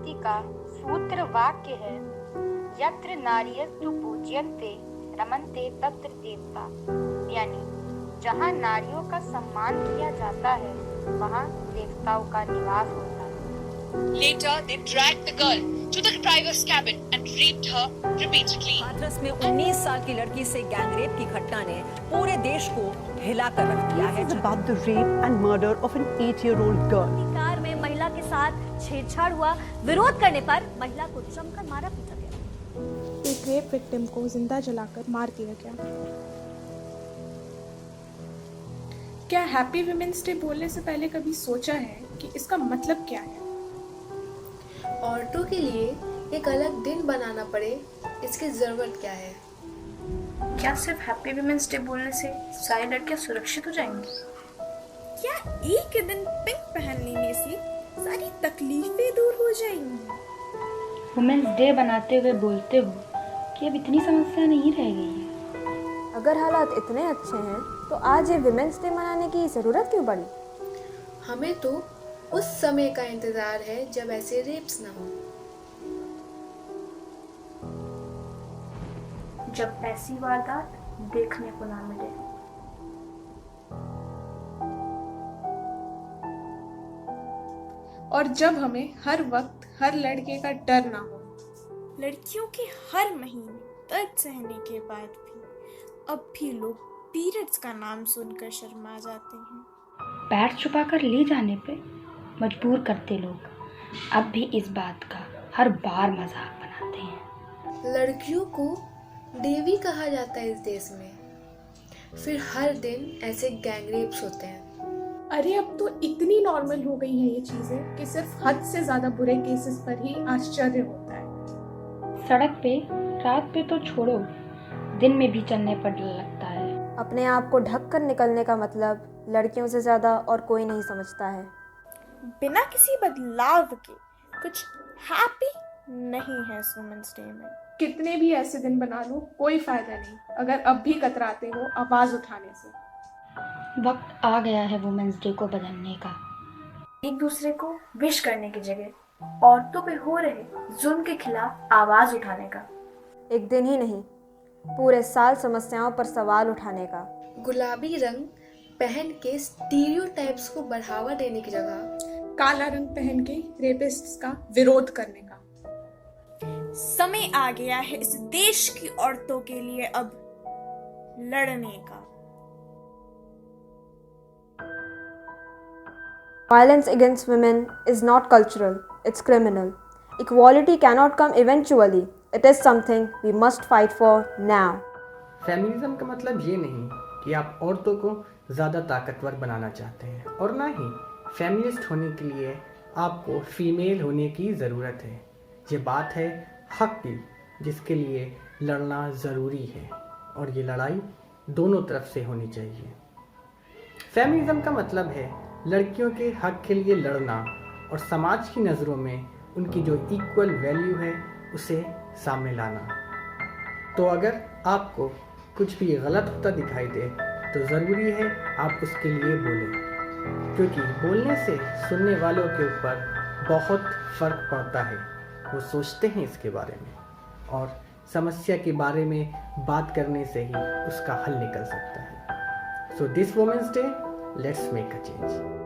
शांति का सूत्र वाक्य है, यत्र नार्यस्तु पूज्यन्ते रमन्ते तत्र देवता, यानी जहाँ नारियों का सम्मान किया जाता है वहाँ देवताओं का निवास होता है। Later, they dragged the girl to the driver's cabin and raped her repeatedly. Hathras में 19 साल की लड़की से गैंगरेप की घटना ने पूरे देश को हिला कर रख दिया है। This is about the rape and murder of an 8-year-old girl. Car में महिला के साथ छेड़छाड़ हुआ, विरोध करने पर महिला को जमकर मारा पीटा गया। एक रेप विक्टिम को जिंदा जलाकर मार दिया गया। क्या हैप्पी वुमेन्स डे बोलने से पहले कभी सोचा है कि इसका मतलब क्या है? औरतों के लिए एक अलग दिन बनाना पड़े, इसकी जरूरत क्या है? क्या सिर्फ हैप्पी वुमेन्स डे बोलने से सारी लड़कियां सुरक्षित हो जाएंगी? क्या एक दिन पिंक पहन लेने से सारी तकलीफें दूर हो जाएंगी? वुमेन्स डे बनाते हुए बोलते हो कि अब इतनी समस्या नहीं रह गई है। अगर हालात इतने अच्छे हैं तो आज ये वुमेन्स डे मनाने की ज़रूरत क्यों पड़ी? हमें तो उस समय का इंतजार है जब ऐसे रेप्स ना हो। जब ऐसी वारदात देखने को ना मिले। और जब हमें हर वक्त हर लड़के का डर ना हो। लड़कियों के हर महीने दर्द सहने के बाद भी अब भी लोग पीरियड्स का नाम सुनकर शर्मा जाते हैं। पैर छुपाकर ले जाने पे मजबूर करते लोग अब भी इस बात का हर बार मजाक बनाते हैं। लड़कियों को देवी कहा जाता है इस देश में, फिर हर दिन ऐसे गैंगरेप्स होते हैं। अरे अब तो इतनी नॉर्मल हो गई हैं ये चीजें कि सिर्फ हद से ज्यादा बुरे केसेस पर ही आश्चर्य होता है। सड़क पे रात पे तो छोड़ो, दिन में भी चलने पर डर लगता है। अपने आप को ढक कर निकलने का मतलब लड़कियों से ज़्यादा और कोई नहीं समझता है। बिना किसी बदलाव के कुछ हैप्पी नहीं है वुमेन्स डे में। कितने भी ऐसे दिन बना लो कोई फायदा नहीं अगर अब भी कतराते हो आवाज उठाने से। वक्त आ गया है वुमेन्स डे को बदलने का। एक दूसरे को विश करने की जगह औरतों पे हो रहे जुल्म के खिलाफ आवाज उठाने का। एक दिन ही नहीं, पूरे साल समस्याओं पर सवाल उठाने का। गुलाबी रंग पहन के स्टीरियोटाइप्स को बढ़ावा देने की जगह काला रंग पहन के रेपिस्ट्स का विरोध करने का। समय आ गया है इस देश की औरतों के लिए अब लड़ने का। Violence against women is not cultural, it's criminal. Equality cannot come eventually. It is something we must fight for now. Feminism का मतलब ये नहीं कि आप औरतों को ज़्यादा ताकतवर बनाना चाहते हैं, और ना ही फेमिनिस्ट होने के लिए आपको फीमेल होने की ज़रूरत है। ये बात है हक की, जिसके लिए लड़ना ज़रूरी है, और ये लड़ाई दोनों तरफ से होनी चाहिए। फेमिनिज्म का मतलब है लड़कियों के हक के लिए लड़ना और समाज की नज़रों में उनकी जो इक्वल वैल्यू है उसे सामने लाना। तो अगर आपको कुछ भी गलत होता दिखाई दे तो ज़रूरी है आप उसके लिए बोलें, क्योंकि बोलने से सुनने वालों के ऊपर बहुत फ़र्क पड़ता है। वो सोचते हैं इसके बारे में, और समस्या के बारे में बात करने से ही उसका हल निकल सकता है। So this women's day, let's make a change.